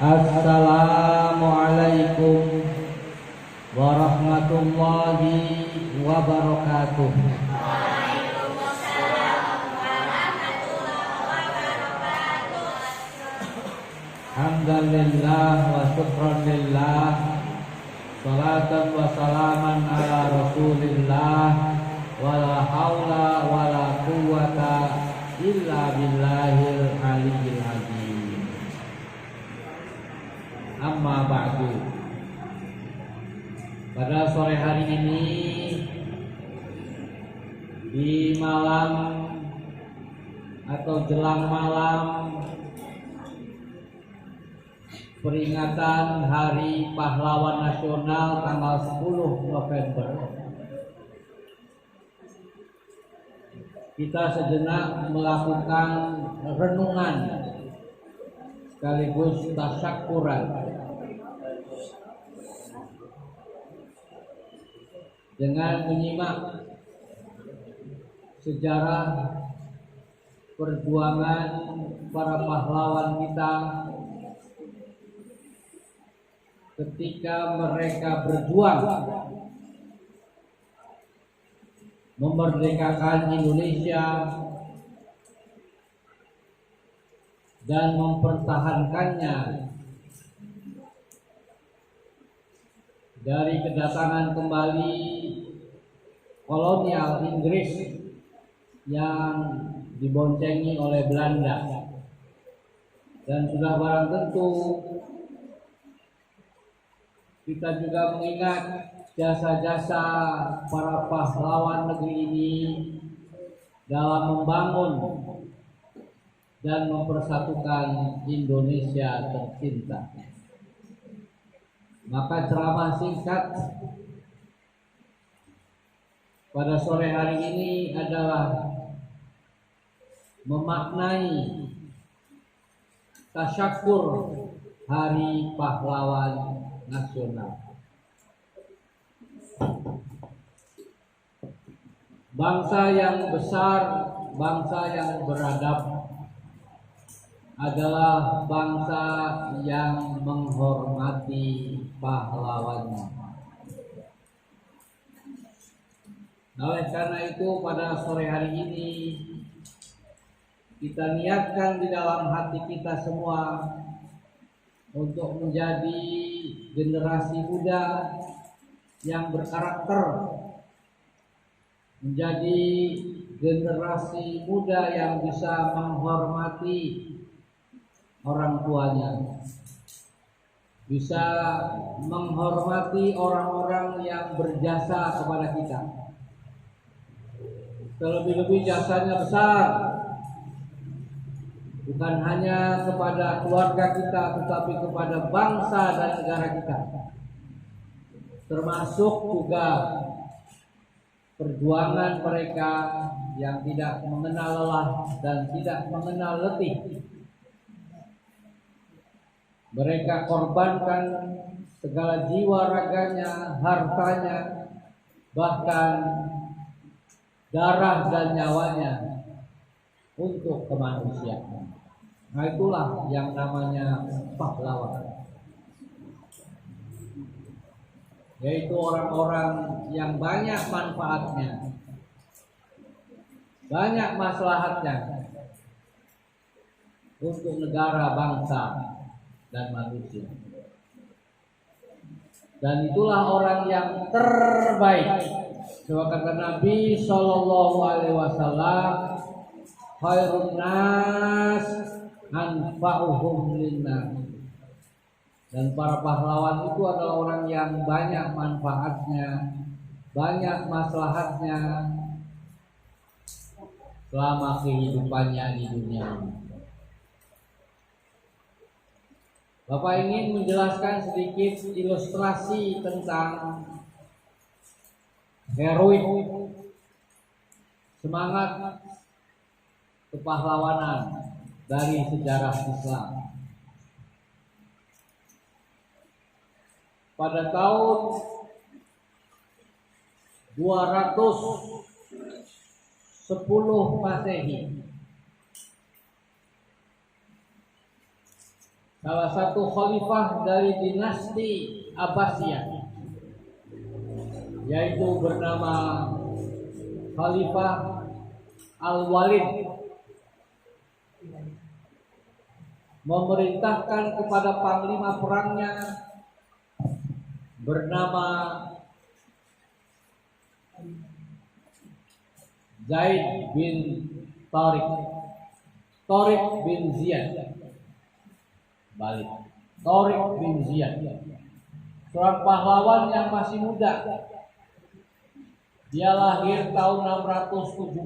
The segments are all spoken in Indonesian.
Assalamualaikum warahmatullahi wabarakatuh. Alhamdulillah wa syukranillah, salatan wa salaman ala rasulillah, wala haula wala quwwata illa billahil aliyyil azim. Amma ba'du. Pada sore hari ini di malam atau jelang malam peringatan Hari Pahlawan Nasional tanggal 10 November, kita sejenak melakukan renungan sekaligus tasyakuran dengan menyimak sejarah perjuangan para pahlawan kita ketika mereka berjuang memerdekakan Indonesia dan mempertahankannya dari kedatangan kembali kolonial Inggris yang diboncengi oleh Belanda. Dan sudah barang tentu kita juga mengingat jasa-jasa para pahlawan negeri ini dalam membangun dan mempersatukan Indonesia tercinta. Maka ceramah singkat pada sore hari ini adalah memaknai tasyakur Hari Pahlawan Nasional. Bangsa yang besar, bangsa yang beradab adalah bangsa yang menghormati pahlawannya. Oleh karena itu pada sore hari ini kita niatkan di dalam hati kita semua untuk menjadi generasi muda yang berkarakter, menjadi generasi muda yang bisa menghormati orang tuanya, bisa menghormati orang-orang yang berjasa kepada kita. Terlebih-lebih jasanya besar, bukan hanya kepada keluarga kita, tetapi kepada bangsa dan negara kita. Termasuk juga perjuangan mereka yang tidak mengenal lelah dan tidak mengenal letih. Mereka korbankan segala jiwa raganya, hartanya, bahkan darah dan nyawanya untuk kemanusiaan. Nah, itulah yang namanya pahlawan, yaitu orang-orang yang banyak manfaatnya, banyak maslahatnya untuk negara, bangsa, dan manusia. Dan itulah orang yang terbaik. Coba kata Nabi Shallallahu Alaihi Wasallam, khairun nas anfa'uhum linnas. Dan para pahlawan itu adalah orang yang banyak manfaatnya, banyak maslahatnya selama kehidupannya di dunia. Bapak ingin menjelaskan sedikit ilustrasi tentang heroik semangat kepahlawanan dari sejarah Islam. Pada tahun 210 Masehi, salah satu khalifah dari dinasti Abbasiyah, yaitu bernama Khalifah Al-Walid, memerintahkan kepada panglima perangnya bernama Zaid bin Tariq bin Ziyad, balik Tariq bin Ziyad, seorang pahlawan yang masih muda. Dia lahir tahun 670,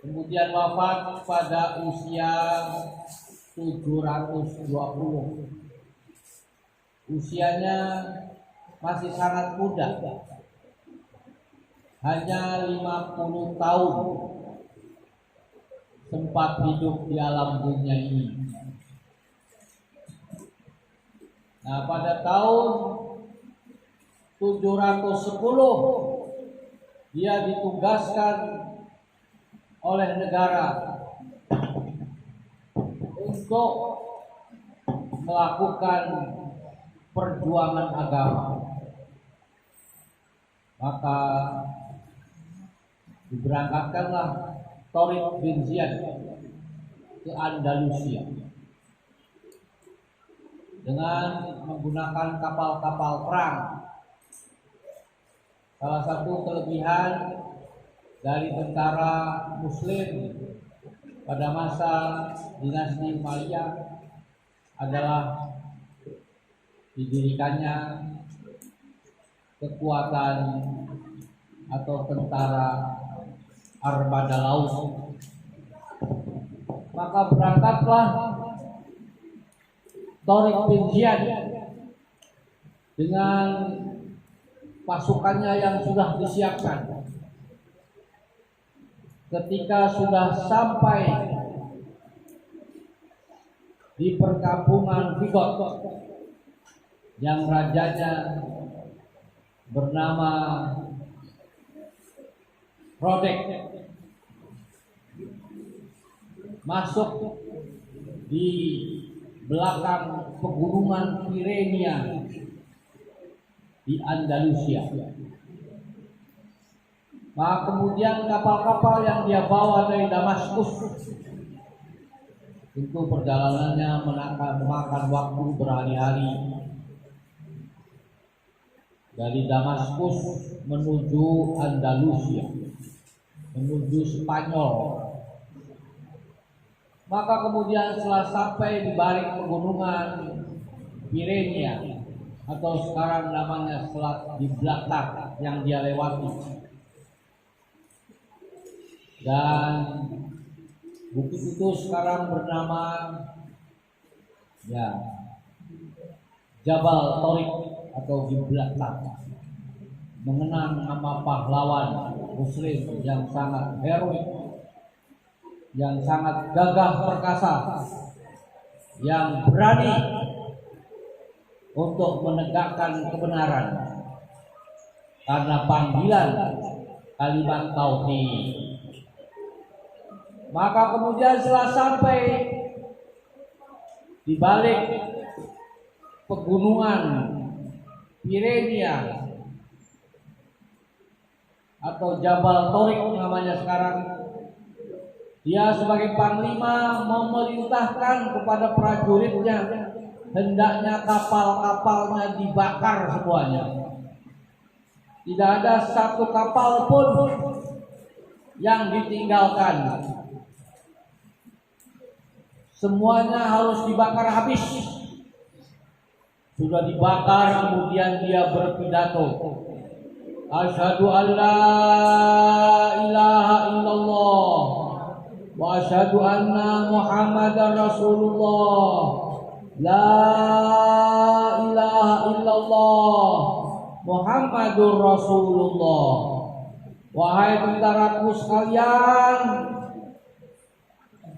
kemudian wafat pada usia 720. Usianya masih sangat muda, hanya 50 tahun sempat hidup di alam dunia ini. Nah, pada tahun 710 dia ditugaskan oleh negara untuk melakukan perjuangan agama. Maka diberangkatkanlah Tariq bin Ziyad ke Andalusia dengan menggunakan kapal-kapal perang. Salah satu kelebihan dari tentara Muslim pada masa dinasti Umayyah adalah didirikannya kekuatan atau tentara armada laut. Maka berangkatlah Tariq bin Ziyad dengan pasukannya yang sudah disiapkan. Ketika sudah sampai di perkampungan Vigot yang rajanya bernama Rodek, masuk di belakang pegunungan Pirenia di Andalusia. Maka kemudian kapal-kapal yang dia bawa dari Damaskus, itu perjalanannya memakan waktu berhari-hari. Dari Damaskus menuju Andalusia, menuju Spanyol. Maka kemudian setelah sampai di balik pegunungan Pirenia atau sekarang namanya Selat Gibraltar yang dia lewati, dan bukit itu sekarang bernama Jabal Tariq atau Gibraltar, mengenang nama pahlawan Muslim yang sangat heroik, yang sangat gagah perkasa, yang berani untuk menegakkan kebenaran karena panggilan kalimat tauhid. Maka kemudian setelah sampai di balik pegunungan Pirenia atau Jabal Tariq namanya sekarang, dia sebagai panglima memerintahkan kepada prajuritnya hendaknya kapal-kapalnya dibakar semuanya. Tidak ada satu kapal pun yang ditinggalkan. Semuanya harus dibakar habis. Sudah dibakar, kemudian dia berpidato, asyhadu an la ilaha illallah wa asyhadu anna Muhammadar Rasulullah. La ilaha illallah Muhammadur Rasulullah. Wahai tentaraku sekalian,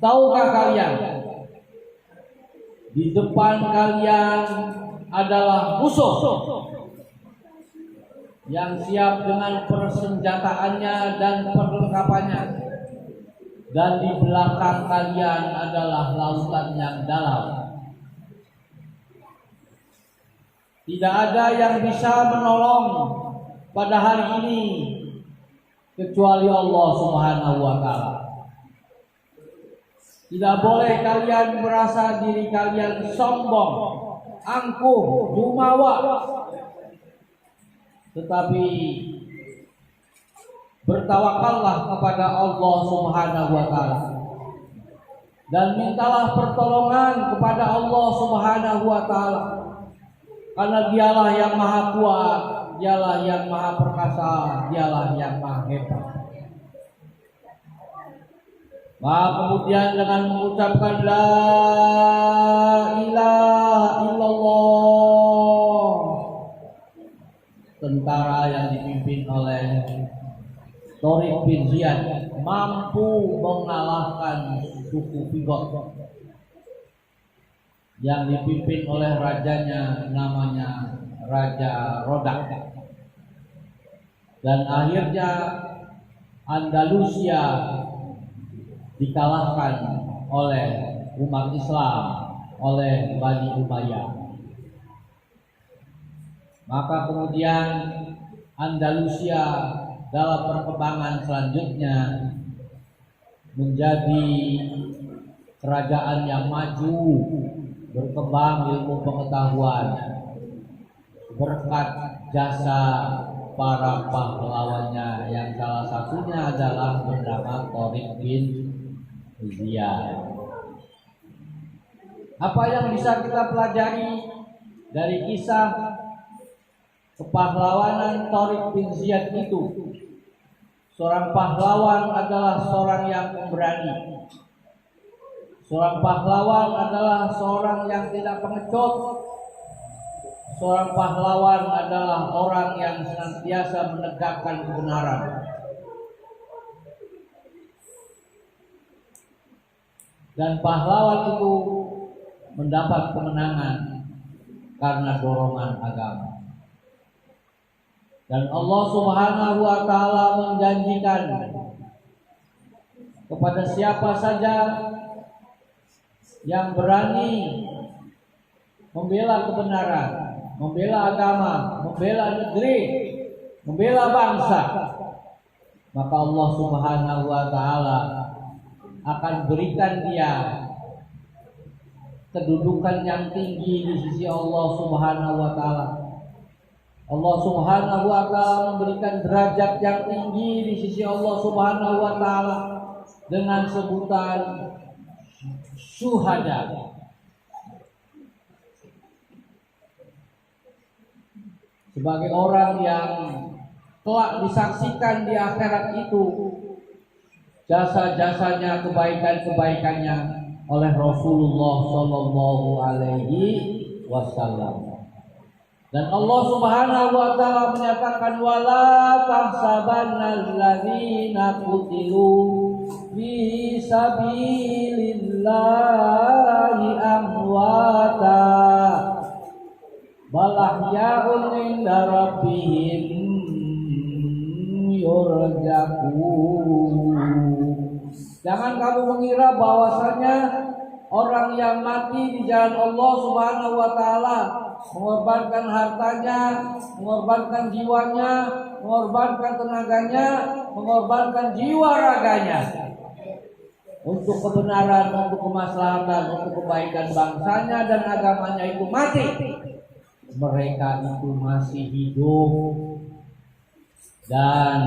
tahukah kalian di depan kalian adalah musuh yang siap dengan persenjataannya dan perlengkapannya, dan di belakang kalian adalah lautan yang dalam. Tidak ada yang bisa menolong pada hari ini kecuali Allah Subhanahu wa Ta'ala. Tidak boleh kalian merasa diri kalian sombong, angkuh, jumawa, tetapi bertawakallah kepada Allah Subhanahu wa Ta'ala dan mintalah pertolongan kepada Allah Subhanahu wa Ta'ala, karena dialah yang maha kuat, dialah yang maha perkasa, dialah yang maha hebat. Maka kemudian dengan mengucapkan la ilaha illallah, tentara yang dipimpin oleh Tariq bin Ziyad mampu mengalahkan suku Pigot yang dipimpin oleh rajanya namanya Raja Rodak. Dan akhirnya Andalusia dikalahkan oleh umat Islam, oleh Bani Umayyah. Maka kemudian Andalusia dalam perkembangan selanjutnya menjadi kerajaan yang maju, berkembang ilmu pengetahuan berkat jasa para pahlawannya, yang salah satunya adalah bernama Tariq bin Ziyad. Apa yang bisa kita pelajari dari kisah kepahlawanan Tariq bin Ziyad itu? Seorang pahlawan adalah seorang yang pemberani. Seorang pahlawan adalah seorang yang tidak pengecut. Seorang pahlawan adalah orang yang senantiasa menegakkan kebenaran. Dan pahlawan itu mendapat kemenangan karena dorongan agama. Dan Allah Subhanahu wa Ta'ala menjanjikan kepada siapa saja yang berani membela kebenaran, membela agama, membela negeri, membela bangsa, maka Allah Subhanahu wa Ta'ala akan berikan dia kedudukan yang tinggi di sisi Allah Subhanahu wa Ta'ala. Allah Subhanahu wa Ta'ala memberikan derajat yang tinggi di sisi Allah Subhanahu wa Ta'ala dengan sebutan syuhada. Sebagai orang yang kelak disaksikan di akhirat itu jasa-jasanya, kebaikan-kebaikannya oleh Rasulullah Sallallahu Alaihi Wasallam. Dan Allah Subhanahu wa Ta'ala menyatakan wala tahsabanna alladzina qutilu fi sabilillahi amwata bal ahya'un 'inda rabbihim yurzaqun. Jangan kamu mengira bahwasanya orang yang mati di jalan Allah Subhanahu wa Ta'ala, mengorbankan hartanya, mengorbankan jiwanya, mengorbankan tenaganya, mengorbankan jiwa raganya untuk kebenaran, untuk kemaslahatan, untuk kebaikan bangsanya dan agamanya itu mati. Mereka itu masih hidup dan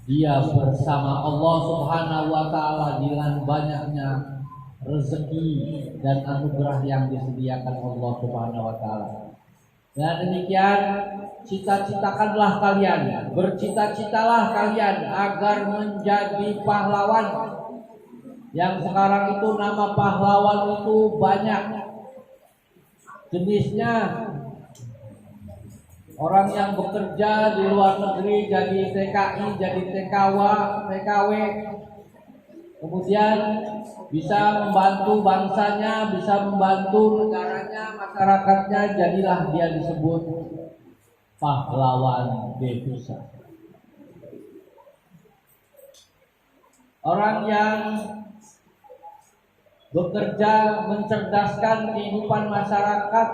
dia bersama Allah Subhanahu wa Ta'ala dengan banyaknya rezeki dan anugerah yang disediakan Allah Subhanahu wa Ta'ala. Dan demikian cita-citakanlah kalian, bercita-citalah kalian agar menjadi pahlawan. Yang sekarang itu nama pahlawan itu banyak jenisnya. Orang yang bekerja di luar negeri jadi TKI, jadi TKW, kemudian bisa membantu bangsanya, bisa membantu negaranya, masyarakatnya, jadilah dia disebut pahlawan devisa. orang yang bekerja mencerdaskan kehidupan masyarakat,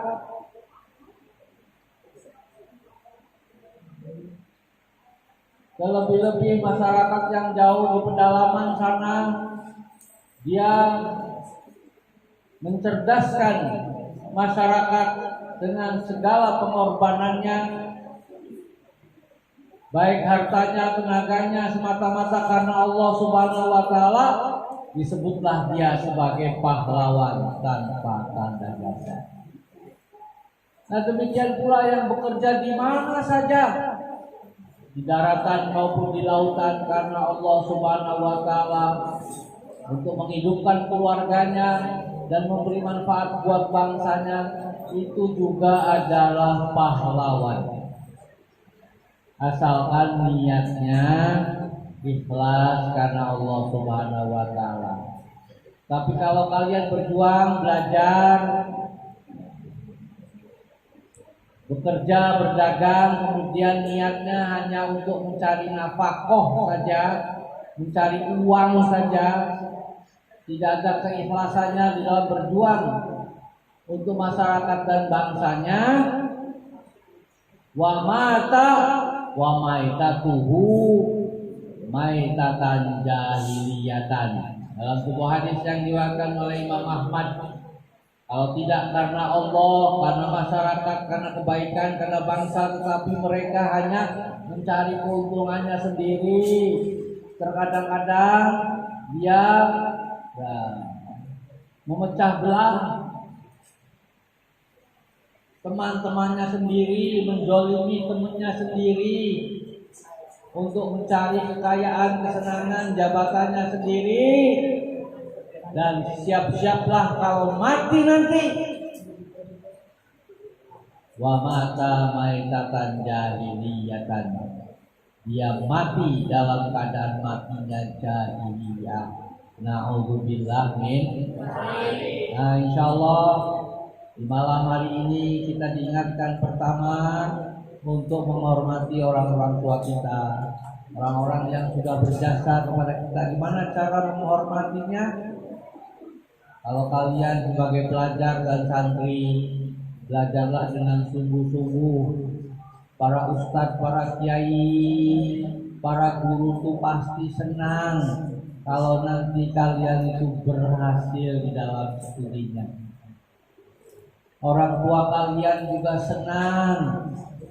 terlebih-lebih masyarakat yang jauh di pedalaman sana. Dia mencerdaskan masyarakat dengan segala pengorbanannya, baik hartanya, tenaganya, semata-mata karena Allah Subhanahu wa Ta'ala. Disebutlah dia sebagai pahlawan tanpa tanda jasa. Nah, demikian pula yang bekerja di mana saja, di daratan maupun di lautan, karena Allah Subhanahu wa Ta'ala, untuk menghidupkan keluarganya dan memberi manfaat buat bangsanya, itu juga adalah pahlawan. Asalkan niatnya ikhlas karena Allah Subhanahu wa Ta'ala. Tapi kalau kalian berjuang, belajar, bekerja, berdagang, kemudian niatnya hanya untuk mencari nafkah saja, mencari uang saja, tidak ada keikhlasannya di dalam berjuang untuk masyarakat dan bangsanya, wa mata wa maitatuhu maitatan jahiliyatan. Dalam sebuah hadis yang diriwayatkan oleh Imam Ahmad, kalau tidak karena Allah, karena masyarakat, karena kebaikan, karena bangsa, tetapi mereka hanya mencari keuntungannya sendiri, terkadang-kadang dia memecah belah teman-temannya sendiri, menzalimi temannya sendiri untuk mencari kekayaan, kesenangan, jabatannya sendiri. Dan siap-siaplah kalau mati nanti, wa mata maitatan jahiliyatan, dia mati dalam keadaan matinya jahiliyah. Na'udzubillah min. Nah, insyaallah di malam hari ini kita diingatkan pertama untuk menghormati orang-orang tua kita, orang-orang yang sudah berjasa kepada kita. Gimana cara menghormatinya? Kalau kalian sebagai pelajar dan santri, belajarlah dengan sungguh-sungguh. Para ustadz, para kiai, para guru itu pasti senang kalau nanti kalian itu berhasil di dalam studinya. Orang tua kalian juga senang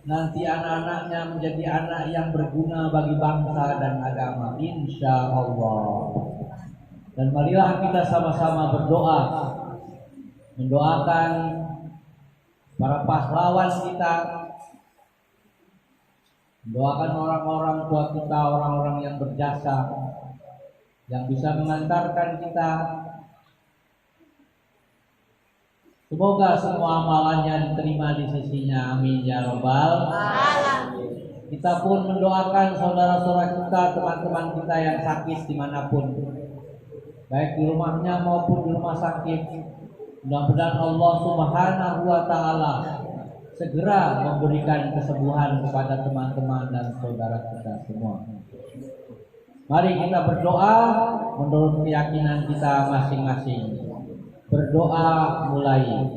nanti anak-anaknya menjadi anak yang berguna bagi bangsa dan agama, insya Allah. Dan marilah kita sama-sama berdoa, mendoakan para pahlawan kita, mendoakan orang-orang tua kita, orang-orang yang berjasa, yang bisa mengantarkan kita. Semoga semua amalannya diterima di sisinya, amin ya rabbal alamin. Kita pun mendoakan saudara-saudara kita, teman-teman kita yang sakit dimanapun, baik di rumahnya maupun di rumah sakit. Mudah-mudahan Allah Subhanahu wa Ta'ala segera memberikan kesembuhan kepada teman-teman dan saudara kita semua. Mari kita berdoa menurut keyakinan kita masing-masing. Berdoa mulai.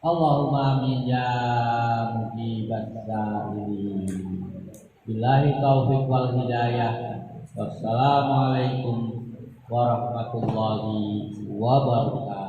Allahumma amin ya mujibas sa'ilin. Billahi taufiq wal hidayah. Wassalamualaikum warahmatullahi wabarakatuh.